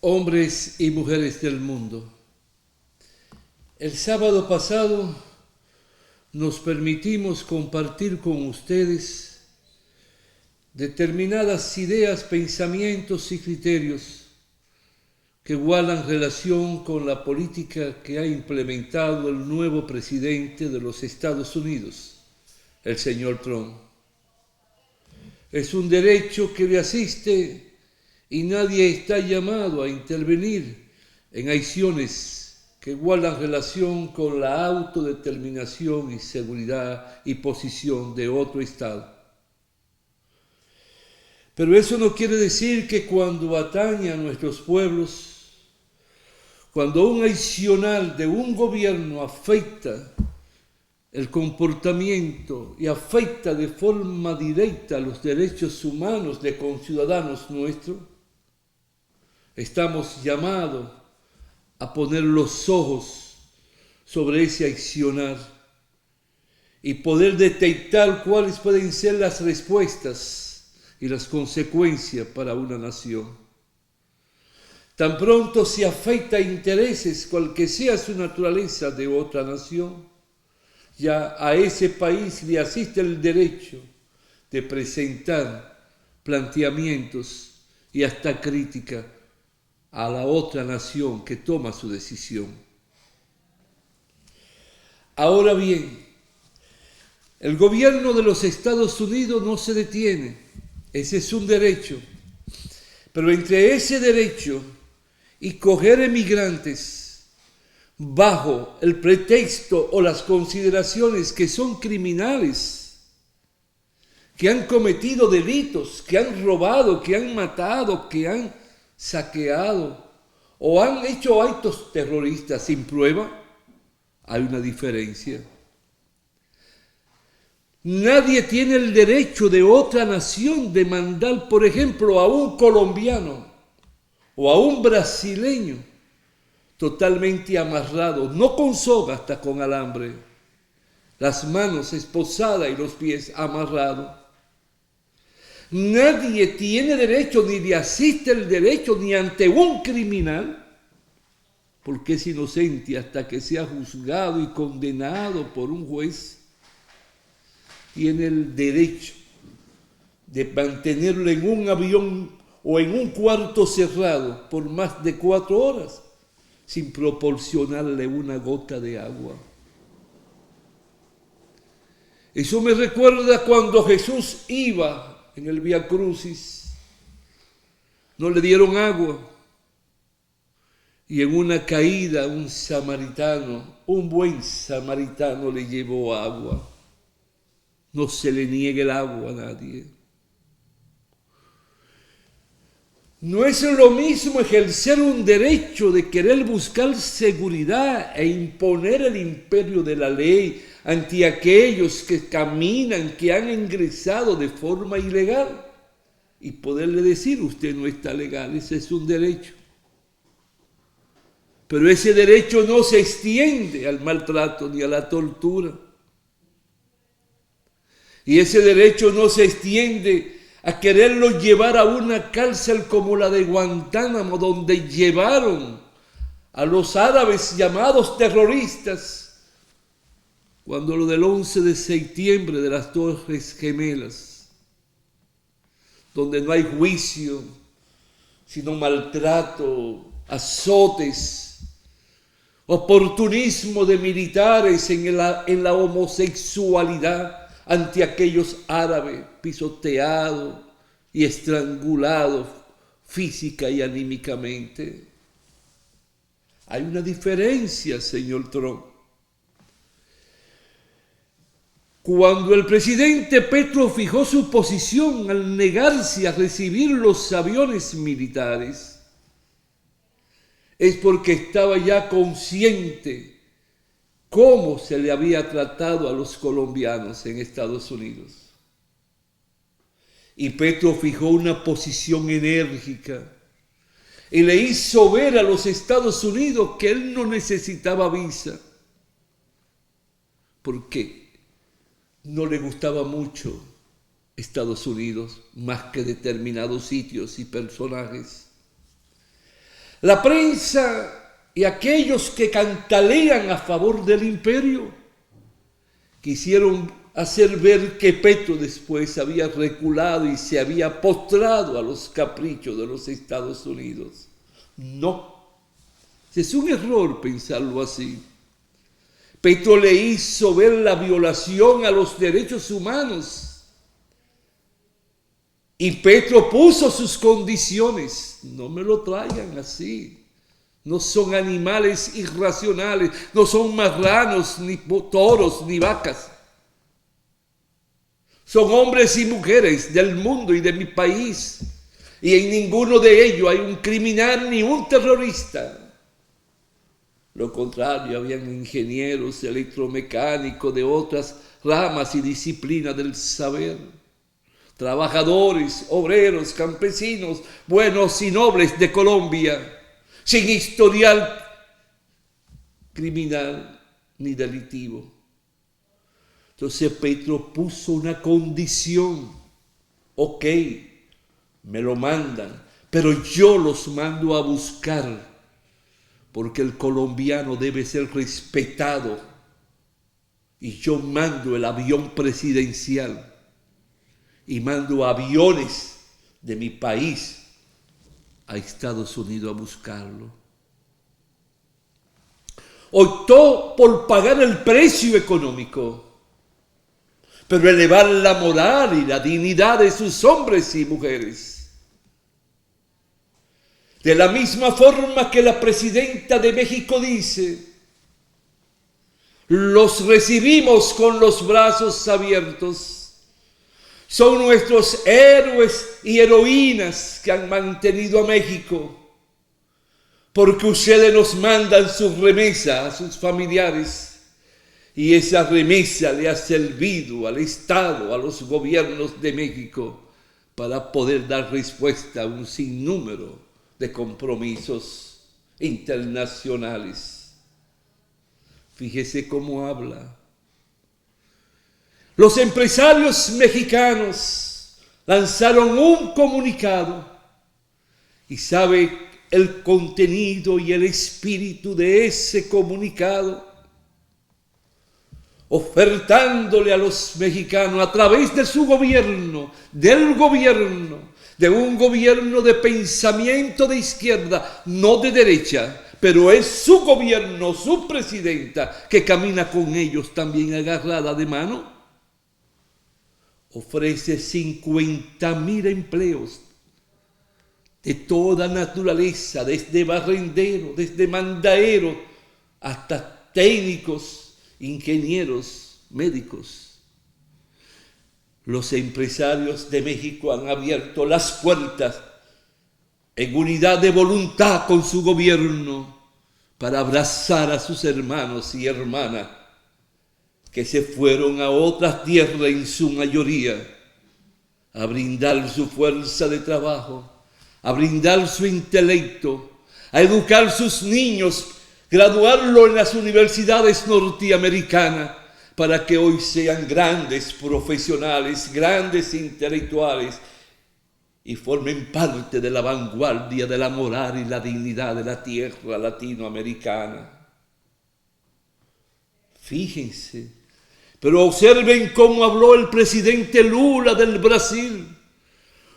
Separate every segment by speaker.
Speaker 1: Hombres y mujeres del mundo, el sábado pasado nos permitimos compartir con ustedes determinadas ideas, pensamientos y criterios que guardan relación con la política que ha implementado el nuevo presidente de los Estados Unidos, el señor Trump. Es un derecho que le asiste y nadie está llamado a intervenir en acciones que guardan relación con la autodeterminación y seguridad y posición de otro Estado. Pero eso no quiere decir que cuando atañe a nuestros pueblos, cuando un accionar de un gobierno afecta el comportamiento y afecta de forma directa los derechos humanos de conciudadanos nuestros, estamos llamados a poner los ojos sobre ese accionar y poder detectar cuáles pueden ser las respuestas y las consecuencias para una nación. Tan pronto se afecta intereses, cual que sea su naturaleza, de otra nación, ya a ese país le asiste el derecho de presentar planteamientos y hasta crítica a la otra nación que toma su decisión. Ahora bien, el gobierno de los Estados Unidos no se detiene, ese es un derecho, pero entre ese derecho y coger emigrantes bajo el pretexto o las consideraciones que son criminales, que han cometido delitos, que han robado, que han matado, que han saqueado o han hecho actos terroristas sin prueba, hay una diferencia. Nadie tiene el derecho de otra nación de mandar, por ejemplo, a un colombiano o a un brasileño totalmente amarrado, no con soga, hasta con alambre, las manos esposadas y los pies amarrados. Nadie tiene derecho, ni le asiste el derecho, ni ante un criminal, porque es inocente hasta que sea juzgado y condenado por un juez, tiene el derecho de mantenerlo en un avión o en un cuarto cerrado por más de 4 horas, sin proporcionarle una gota de agua. Eso me recuerda cuando Jesús iba en el Vía Crucis, no le dieron agua, y en una caída un buen samaritano le llevó agua. No se le niegue el agua a nadie. No es lo mismo ejercer un derecho de querer buscar seguridad e imponer el imperio de la ley ante aquellos que caminan, que han ingresado de forma ilegal, y poderle decir: usted no está legal, ese es un derecho. Pero ese derecho no se extiende al maltrato ni a la tortura. Y ese derecho no se extiende a quererlo llevar a una cárcel como la de Guantánamo, donde llevaron a los árabes llamados terroristas, cuando lo del 11 de septiembre de las Torres Gemelas, donde no hay juicio, sino maltrato, azotes, oportunismo de militares en la homosexualidad ante aquellos árabes pisoteados y estrangulados física y anímicamente. Hay una diferencia, señor Trump. Cuando el presidente Petro fijó su posición al negarse a recibir los aviones militares, es porque estaba ya consciente cómo se le había tratado a los colombianos en Estados Unidos. Y Petro fijó una posición enérgica y le hizo ver a los Estados Unidos que él no necesitaba visa, porque no le gustaba mucho Estados Unidos más que determinados sitios y personajes. La prensa y aquellos que cantalean a favor del imperio quisieron hacer ver que Petro después había reculado y se había postrado a los caprichos de los Estados Unidos. No, es un error pensarlo así. Petro le hizo ver la violación a los derechos humanos. Y Petro puso sus condiciones. No me lo traigan así. No son animales irracionales, no son marranos, ni toros, ni vacas. Son hombres y mujeres del mundo y de mi país. Y en ninguno de ellos hay un criminal ni un terrorista. Lo contrario, habían ingenieros, electromecánicos de otras ramas y disciplinas del saber. Trabajadores, obreros, campesinos, buenos y nobles de Colombia, sin historial criminal ni delictivo. Entonces Petro puso una condición. Ok, me lo mandan, pero yo los mando a buscar, porque el colombiano debe ser respetado. Y yo mando el avión presidencial y mando aviones de mi país a Estados Unidos a buscarlo. Optó por pagar el precio económico, pero elevar la moral y la dignidad de sus hombres y mujeres. De la misma forma que la presidenta de México dice, los recibimos con los brazos abiertos. Son nuestros héroes y heroínas que han mantenido a México, porque ustedes nos mandan su remesa a sus familiares, y esa remesa le ha servido al Estado, a los gobiernos de México, para poder dar respuesta a un sinnúmero de compromisos internacionales. Fíjese cómo habla. Los empresarios mexicanos lanzaron un comunicado y sabe el contenido y el espíritu de ese comunicado, ofertándole a los mexicanos a través de su gobierno, de un gobierno de pensamiento de izquierda, no de derecha, pero es su gobierno, su presidenta, que camina con ellos también agarrada de mano. Ofrece 50,000 empleos de toda naturaleza, desde barrendero, desde mandadero, hasta técnicos, ingenieros, médicos. Los empresarios de México han abierto las puertas en unidad de voluntad con su gobierno para abrazar a sus hermanos y hermanas que se fueron a otras tierras en su mayoría, a brindar su fuerza de trabajo, a brindar su intelecto, a educar sus niños, graduarlos en las universidades norteamericanas, para que hoy sean grandes profesionales, grandes intelectuales, y formen parte de la vanguardia de la moral y la dignidad de la tierra latinoamericana. Fíjense, pero observen cómo habló el presidente Lula del Brasil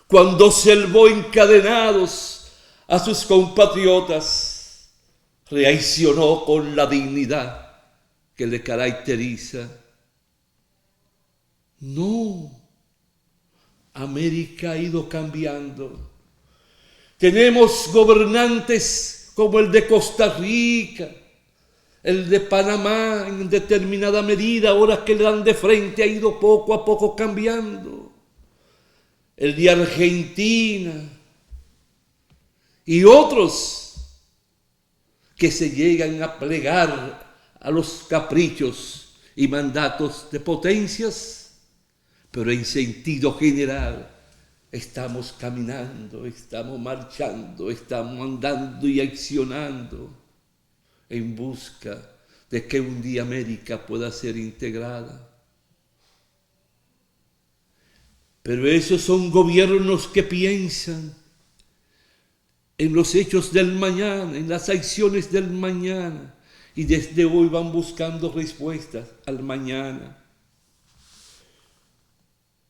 Speaker 1: cuando observó encadenados a sus compatriotas. Reaccionó con la dignidad que le caracteriza. No, América ha ido cambiando. Tenemos gobernantes como el de Costa Rica, el de Panamá en determinada medida, ahora que le dan de frente, ha ido poco a poco cambiando. El de Argentina y otros que se llegan a plegar a los caprichos y mandatos de potencias, pero en sentido general estamos caminando, estamos marchando, estamos andando y accionando en busca de que un día América pueda ser integrada. Pero esos son gobiernos que piensan en los hechos del mañana, en las acciones del mañana. Y desde hoy van buscando respuestas al mañana.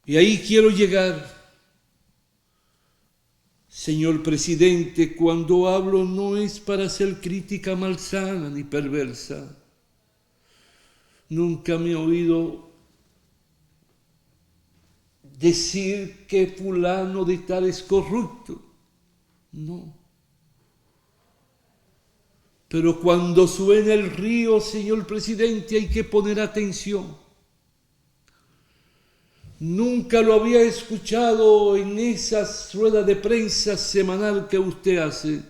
Speaker 1: Y ahí quiero llegar. Señor presidente, cuando hablo no es para hacer crítica malsana ni perversa. Nunca me he oído decir que fulano de tal es corrupto. No. Pero cuando suena el río, señor presidente, hay que poner atención. Nunca lo había escuchado en esas ruedas de prensa semanal que usted hace.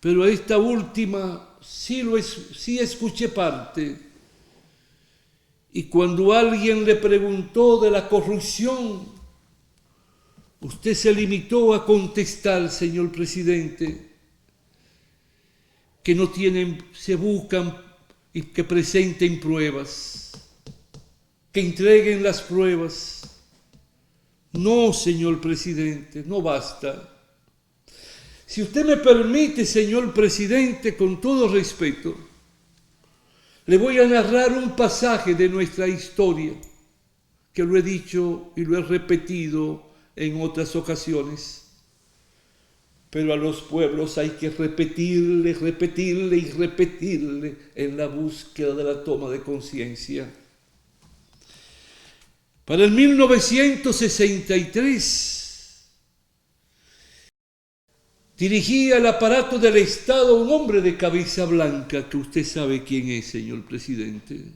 Speaker 1: Pero esta última sí escuché parte. Y cuando alguien le preguntó de la corrupción, usted se limitó a contestar, señor presidente, que no tienen, se buscan y que presenten pruebas. Que entreguen las pruebas. No, señor presidente, no basta. Si usted me permite, señor presidente, con todo respeto, le voy a narrar un pasaje de nuestra historia, que lo he dicho y lo he repetido en otras ocasiones. Pero a los pueblos hay que repetirle y repetirle en la búsqueda de la toma de conciencia. Para el 1963 dirigía el aparato del Estado un hombre de cabeza blanca, que usted sabe quién es, señor presidente.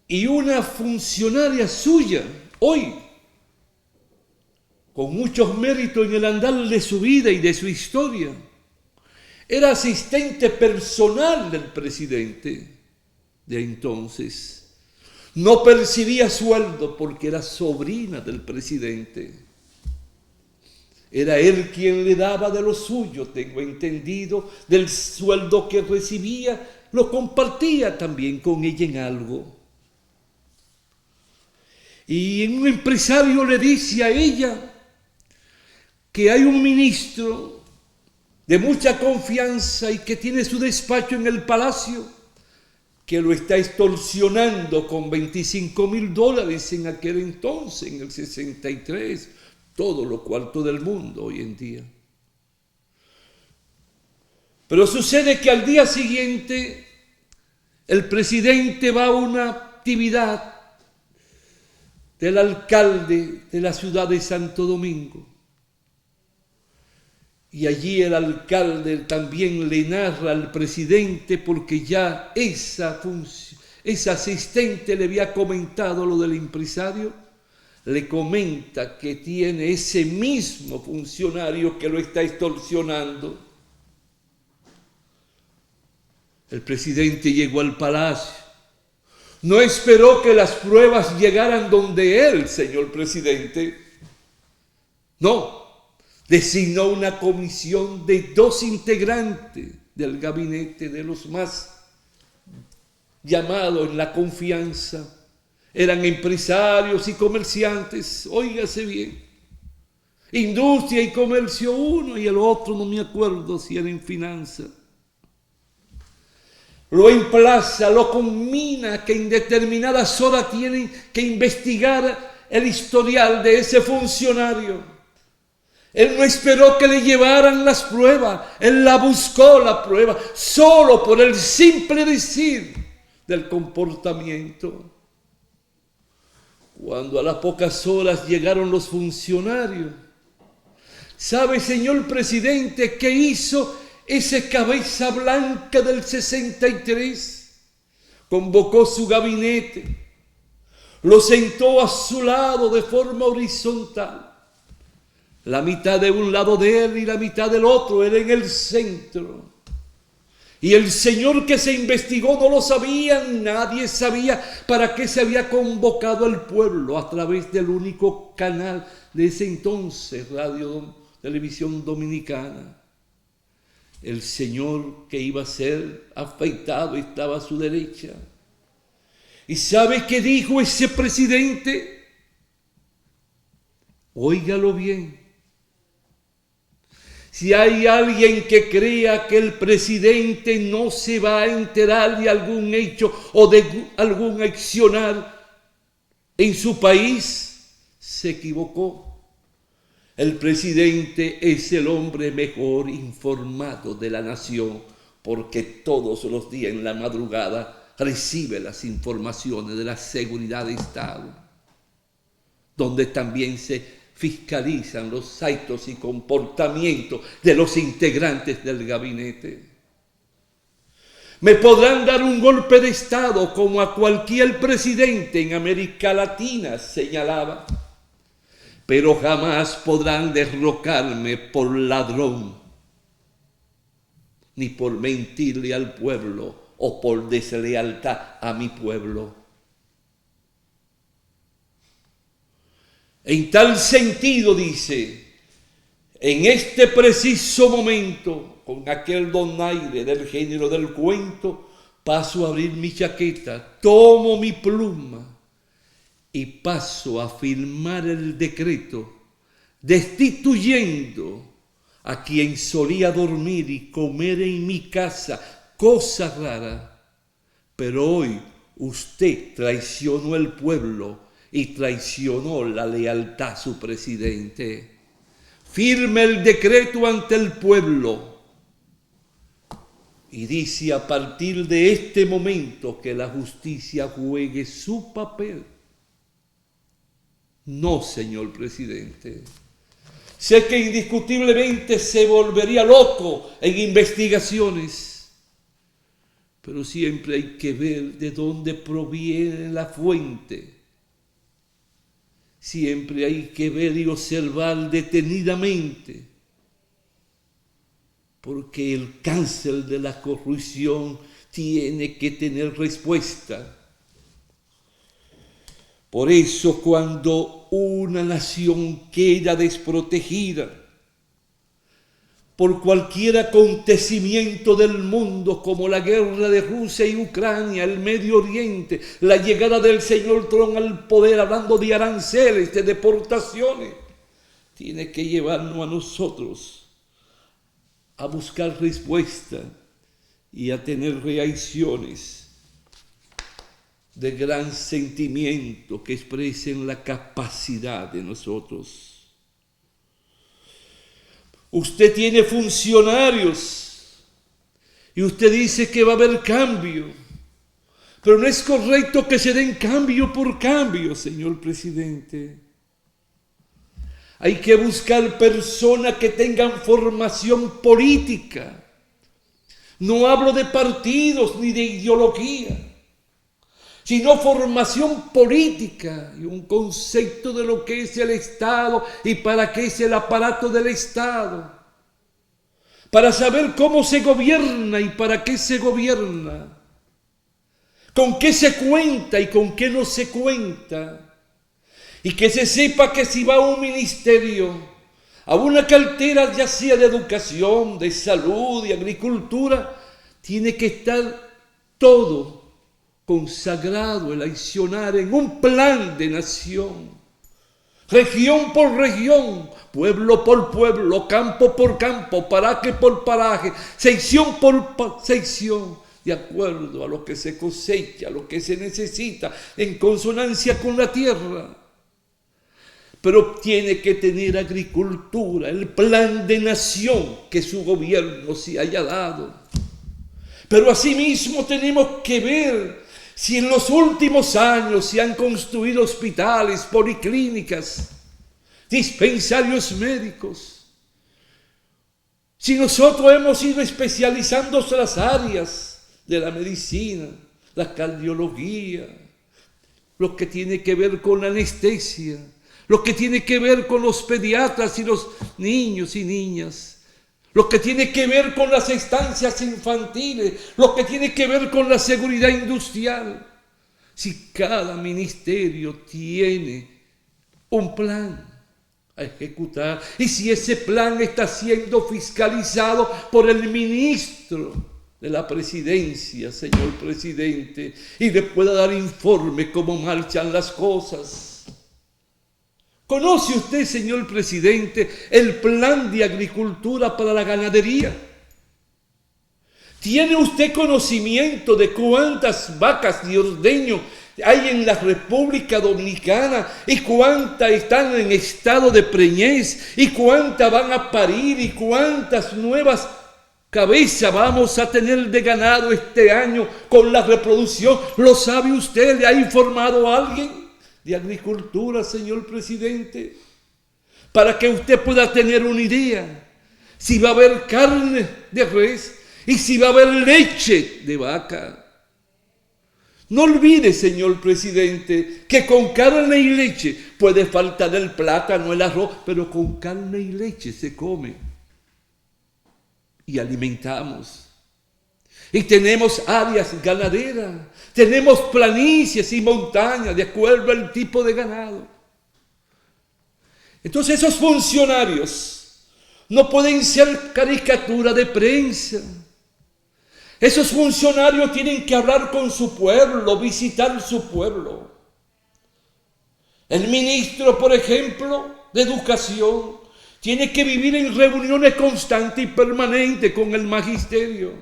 Speaker 1: Y una funcionaria suya, hoy, con muchos méritos en el andar de su vida y de su historia, era asistente personal del presidente de entonces. No percibía sueldo porque era sobrina del presidente. Era él quien le daba de lo suyo, tengo entendido, del sueldo que recibía, lo compartía también con ella en algo. Y un empresario le dice a ella que hay un ministro de mucha confianza y que tiene su despacho en el palacio, que lo está extorsionando con $25,000 en aquel entonces, en el 63, todo lo cuarto del mundo hoy en día. Pero sucede que al día siguiente el presidente va a una actividad del alcalde de la ciudad de Santo Domingo. Y allí el alcalde también le narra al presidente, porque ya esa asistente le había comentado lo del empresario, le comenta que tiene ese mismo funcionario que lo está extorsionando. El presidente llegó al palacio. No esperó que las pruebas llegaran donde él, señor presidente. No. Designó una comisión de 2 integrantes del gabinete, de los más llamados en la confianza. Eran empresarios y comerciantes, óigase bien. Industria y comercio uno y el otro no me acuerdo si era en finanzas. Lo emplaza, lo conmina que en determinadas horas tienen que investigar el historial de ese funcionario. Él no esperó que le llevaran las pruebas, él la buscó la prueba, solo por el simple decir del comportamiento. Cuando a las pocas horas llegaron los funcionarios, ¿sabe, señor presidente, qué hizo ese cabeza blanca del 63? Convocó su gabinete, lo sentó a su lado de forma horizontal. La mitad de un lado de él y la mitad del otro, era en el centro. Y el señor que se investigó no lo sabía, nadie sabía para qué se había convocado al pueblo a través del único canal de ese entonces, Radio Televisión Dominicana. El señor que iba a ser afeitado estaba a su derecha. ¿Y sabe qué dijo ese presidente? Óigalo bien. Si hay alguien que crea que el presidente no se va a enterar de algún hecho o de algún accionar en su país, se equivocó. El presidente es el hombre mejor informado de la nación, porque todos los días en la madrugada recibe las informaciones de la seguridad de Estado, donde también se fiscalizan los actos y comportamientos de los integrantes del gabinete. Me podrán dar un golpe de Estado como a cualquier presidente en América Latina, señalaba, pero jamás podrán derrocarme por ladrón, ni por mentirle al pueblo o por deslealtad a mi pueblo. En tal sentido, dice, en este preciso momento, con aquel donaire del género del cuento, paso a abrir mi chaqueta, tomo mi pluma y paso a firmar el decreto destituyendo a quien solía dormir y comer en mi casa, cosa rara. Pero hoy usted traicionó el pueblo y traicionó la lealtad a su presidente. Firme el decreto ante el pueblo y dice a partir de este momento que la justicia juegue su papel. No, señor presidente. Sé que indiscutiblemente se volvería loco en investigaciones, pero siempre hay que ver de dónde proviene la fuente. Siempre hay que ver y observar detenidamente, porque el cáncer de la corrupción tiene que tener respuesta. Por eso cuando una nación queda desprotegida por cualquier acontecimiento del mundo, como la guerra de Rusia y Ucrania, el Medio Oriente, la llegada del señor Trump al poder, hablando de aranceles, de deportaciones, tiene que llevarnos a nosotros a buscar respuesta y a tener reacciones de gran sentimiento que expresen la capacidad de nosotros. Usted tiene funcionarios y usted dice que va a haber cambio, pero no es correcto que se den cambio por cambio, señor presidente. Hay que buscar personas que tengan formación política. No hablo de partidos ni de ideología, sino formación política y un concepto de lo que es el Estado y para qué es el aparato del Estado, para saber cómo se gobierna y para qué se gobierna, con qué se cuenta y con qué no se cuenta, y que se sepa que si va a un ministerio, a una cartera ya sea de educación, de salud, de agricultura, tiene que estar todo consagrado, el accionar en un plan de nación, región por región, pueblo por pueblo, campo por campo, paraje por paraje, sección por sección, de acuerdo a lo que se cosecha, a lo que se necesita, en consonancia con la tierra. Pero tiene que tener agricultura, el plan de nación que su gobierno se haya dado. Pero asimismo tenemos que ver si en los últimos años se han construido hospitales, policlínicas, dispensarios médicos, si nosotros hemos ido especializando las áreas de la medicina, la cardiología, lo que tiene que ver con la anestesia, lo que tiene que ver con los pediatras y los niños y niñas, lo que tiene que ver con las estancias infantiles, lo que tiene que ver con la seguridad industrial. Si cada ministerio tiene un plan a ejecutar y si ese plan está siendo fiscalizado por el ministro de la presidencia, señor presidente, y le pueda dar informe cómo marchan las cosas. ¿Conoce usted, señor presidente, el plan de agricultura para la ganadería? ¿Tiene usted conocimiento de cuántas vacas de ordeño hay en la República Dominicana y cuántas están en estado de preñez y cuántas van a parir y cuántas nuevas cabezas vamos a tener de ganado este año con la reproducción? ¿Lo sabe usted? ¿Le ha informado a alguien de agricultura, señor presidente? Para que usted pueda tener una idea si va a haber carne de res y si va a haber leche de vaca. No olvide, señor presidente, que con carne y leche puede faltar el plátano, el arroz, pero con carne y leche se come y alimentamos. Y tenemos áreas ganaderas, tenemos planicies y montañas de acuerdo al tipo de ganado. Entonces esos funcionarios no pueden ser caricatura de prensa. Esos funcionarios tienen que hablar con su pueblo, visitar su pueblo. El ministro, por ejemplo, de Educación, tiene que vivir en reuniones constantes y permanentes con el magisterio,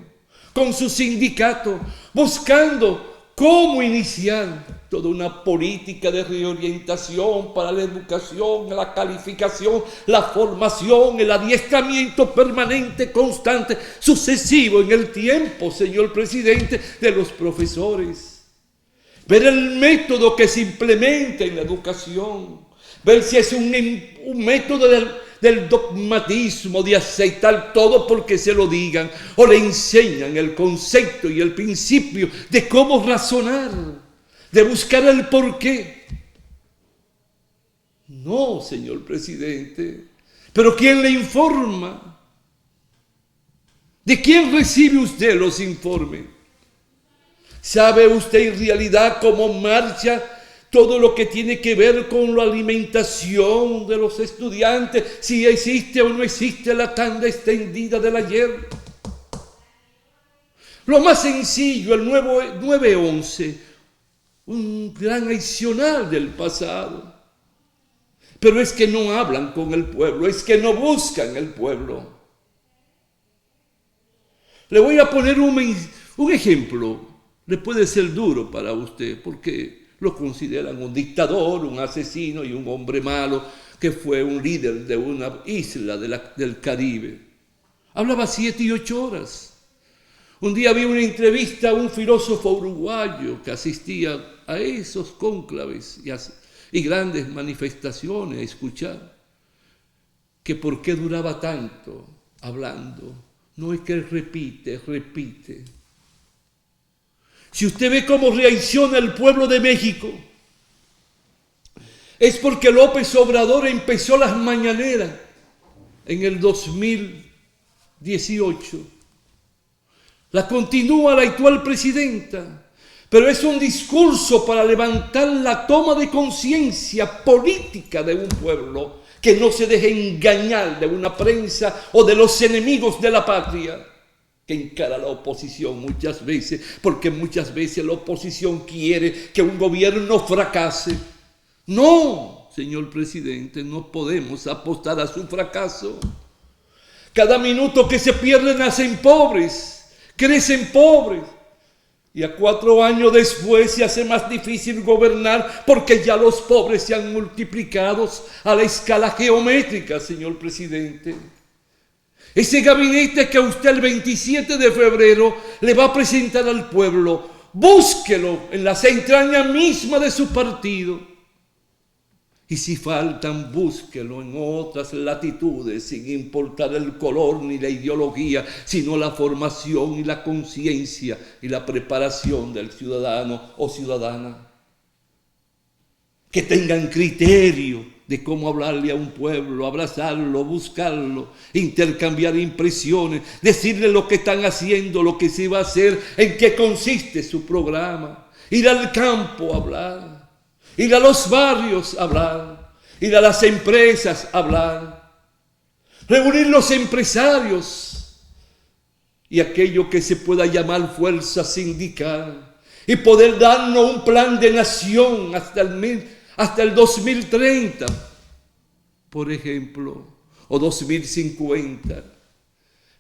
Speaker 1: con su sindicato, buscando cómo iniciar toda una política de reorientación para la educación, la calificación, la formación, el adiestramiento permanente, constante, sucesivo en el tiempo, señor presidente, de los profesores. Ver el método que se implementa en la educación, ver si es un método del dogmatismo, de aceptar todo porque se lo digan, o le enseñan el concepto y el principio de cómo razonar, de buscar el porqué. No, señor presidente, pero ¿quién le informa? ¿De quién recibe usted los informes? ¿Sabe usted en realidad cómo marcha todo lo que tiene que ver con la alimentación de los estudiantes? Si existe o no existe la tanda extendida del ayer. Lo más sencillo, el 911, un gran adicional del pasado. Pero es que no hablan con el pueblo, es que no buscan el pueblo. Le voy a poner un ejemplo. Le puede ser duro para usted porque lo consideran un dictador, un asesino y un hombre malo que fue un líder de una isla del Caribe. Hablaba 7 y 8 horas. Un día vi una entrevista a un filósofo uruguayo que asistía a esos cónclaves y grandes manifestaciones a escuchar que por qué duraba tanto hablando. No es que él repite. Si usted ve cómo reacciona el pueblo de México, es porque López Obrador empezó las mañaneras en el 2018. La continúa la actual presidenta, pero es un discurso para levantar la toma de conciencia política de un pueblo que no se deje engañar de una prensa o de los enemigos de la patria que encara la oposición muchas veces, porque muchas veces la oposición quiere que un gobierno fracase. No, señor presidente, no podemos apostar a su fracaso. Cada minuto que se pierde nacen pobres, crecen pobres. Y a 4 años después se hace más difícil gobernar porque ya los pobres se han multiplicado a la escala geométrica, señor presidente. Ese gabinete que usted el 27 de febrero le va a presentar al pueblo, búsquelo en las entrañas mismas de su partido. Y si faltan, búsquelo en otras latitudes, sin importar el color ni la ideología, sino la formación y la conciencia y la preparación del ciudadano o ciudadana. Que tengan criterio de cómo hablarle a un pueblo, abrazarlo, buscarlo, intercambiar impresiones, decirle lo que están haciendo, lo que se va a hacer, en qué consiste su programa. Ir al campo a hablar, ir a los barrios a hablar, ir a las empresas a hablar, reunir los empresarios y aquello que se pueda llamar fuerza sindical y poder darnos un plan de nación hasta el 2030 por ejemplo, o 2050.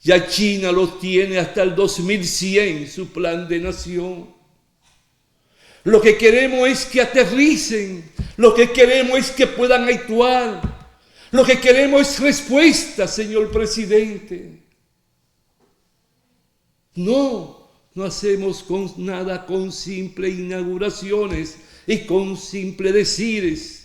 Speaker 1: Ya China lo tiene hasta el 2100, su plan de nación. Lo que queremos es que aterricen, lo que queremos es que puedan actuar, lo que queremos es respuesta, señor presidente. No hacemos nada con simples inauguraciones y con simples decires.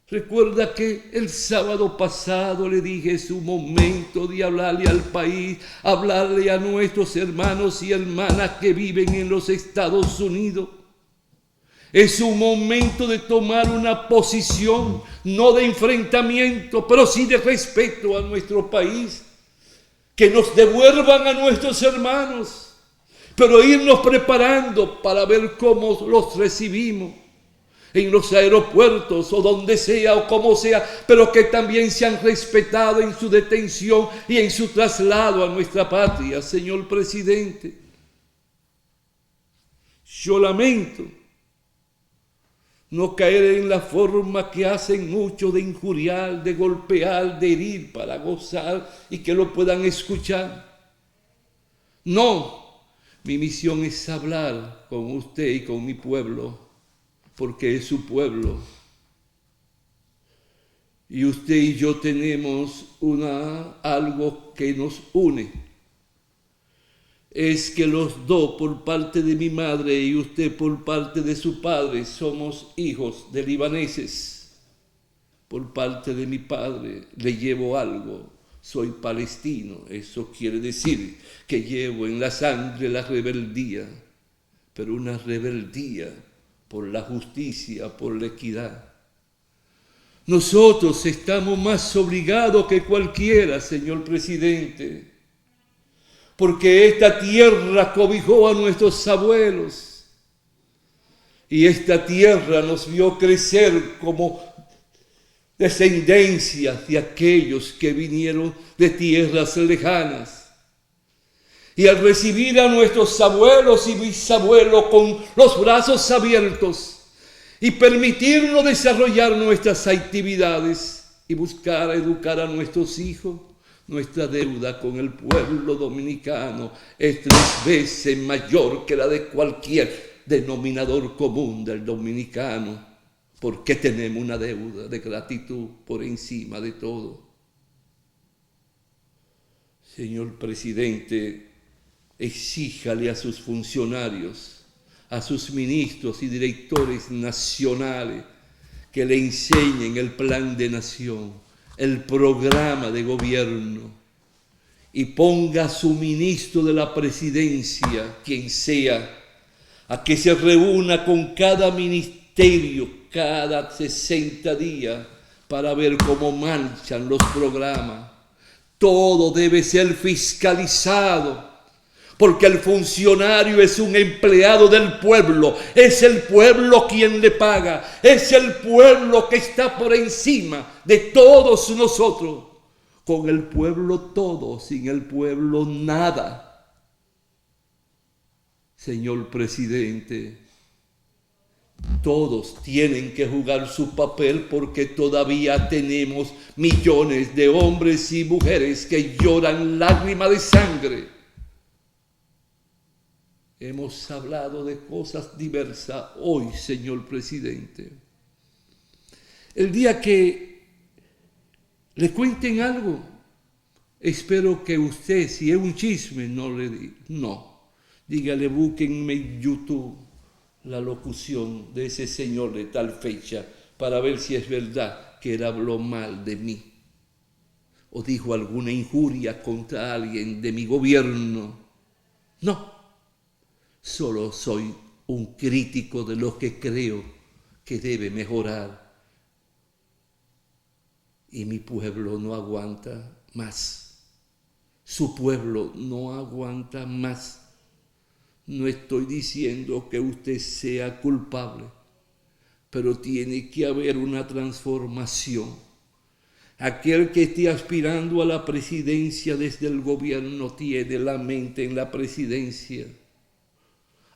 Speaker 1: Recuerda que el sábado pasado le dije, es un momento de hablarle al país, hablarle a nuestros hermanos y hermanas que viven en los Estados Unidos. Es un momento de tomar una posición, no de enfrentamiento, pero sí de respeto a nuestro país. Que nos devuelvan a nuestros hermanos, pero irnos preparando para ver cómo los recibimos en los aeropuertos o donde sea o como sea, pero que también sean respetados en su detención y en su traslado a nuestra patria, señor presidente. Yo lamento no caer en la forma que hacen muchos de injuriar, de golpear, de herir para gozar y que lo puedan escuchar. No, mi misión es hablar con usted y con mi pueblo, porque es su pueblo. Y usted y yo tenemos algo que nos une. Es que los dos, por parte de mi madre y usted por parte de su padre, somos hijos de libaneses. Por parte de mi padre le llevo algo, soy palestino. Eso quiere decir que llevo en la sangre la rebeldía, pero una rebeldía por la justicia, por la equidad. Nosotros estamos más obligados que cualquiera, señor presidente, porque esta tierra cobijó a nuestros abuelos y esta tierra nos vio crecer como descendencia de aquellos que vinieron de tierras lejanas. Y al recibir a nuestros abuelos y bisabuelos con los brazos abiertos y permitirnos desarrollar nuestras actividades y buscar educar a nuestros hijos, nuestra deuda con el pueblo dominicano es 3 veces mayor que la de cualquier denominador común del dominicano, porque tenemos una deuda de gratitud por encima de todo. Señor presidente, exíjale a sus funcionarios, a sus ministros y directores nacionales que le enseñen el plan de nación, el programa de gobierno, y ponga a su ministro de la presidencia, quien sea, a que se reúna con cada ministerio cada 60 días para ver cómo marchan los programas. Todo debe ser fiscalizado, porque el funcionario es un empleado del pueblo, es el pueblo quien le paga, es el pueblo que está por encima de todos nosotros. Con el pueblo todo, sin el pueblo nada. Señor presidente, todos tienen que jugar su papel porque todavía tenemos millones de hombres y mujeres que lloran lágrimas de sangre. Hemos hablado de cosas diversas hoy, señor presidente. El día que le cuenten algo, espero que usted, si es un chisme, no le diga. No, dígale, búsquenme en YouTube la locución de ese señor de tal fecha para ver si es verdad que él habló mal de mí o dijo alguna injuria contra alguien de mi gobierno. No. Solo soy un crítico de lo que creo que debe mejorar. Y mi pueblo no aguanta más. Su pueblo no aguanta más. No estoy diciendo que usted sea culpable, pero tiene que haber una transformación. Aquel que esté aspirando a la presidencia desde el gobierno tiene la mente en la presidencia.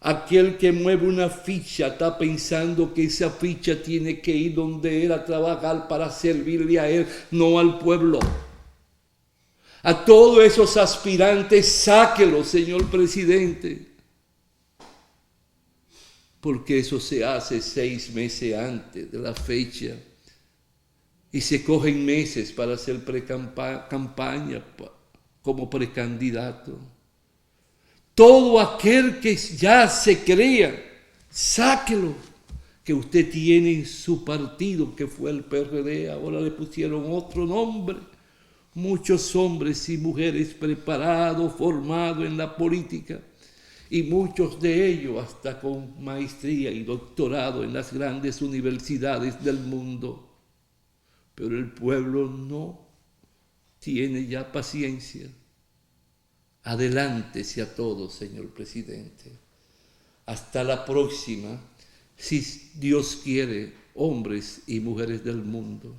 Speaker 1: Aquel que mueve una ficha está pensando que esa ficha tiene que ir donde él a trabajar para servirle a él, no al pueblo. A todos esos aspirantes, sáquelos, señor presidente. Porque eso se hace 6 meses antes de la fecha. Y se cogen meses para hacer campaña como precandidato. Todo aquel que ya se crea, sáquelo, que usted tiene en su partido, que fue el PRD, ahora le pusieron otro nombre. Muchos hombres y mujeres preparados, formados en la política, y muchos de ellos hasta con maestría y doctorado en las grandes universidades del mundo. Pero el pueblo no tiene ya paciencia. Adelántese a todos, señor presidente. Hasta la próxima, si Dios quiere, hombres y mujeres del mundo.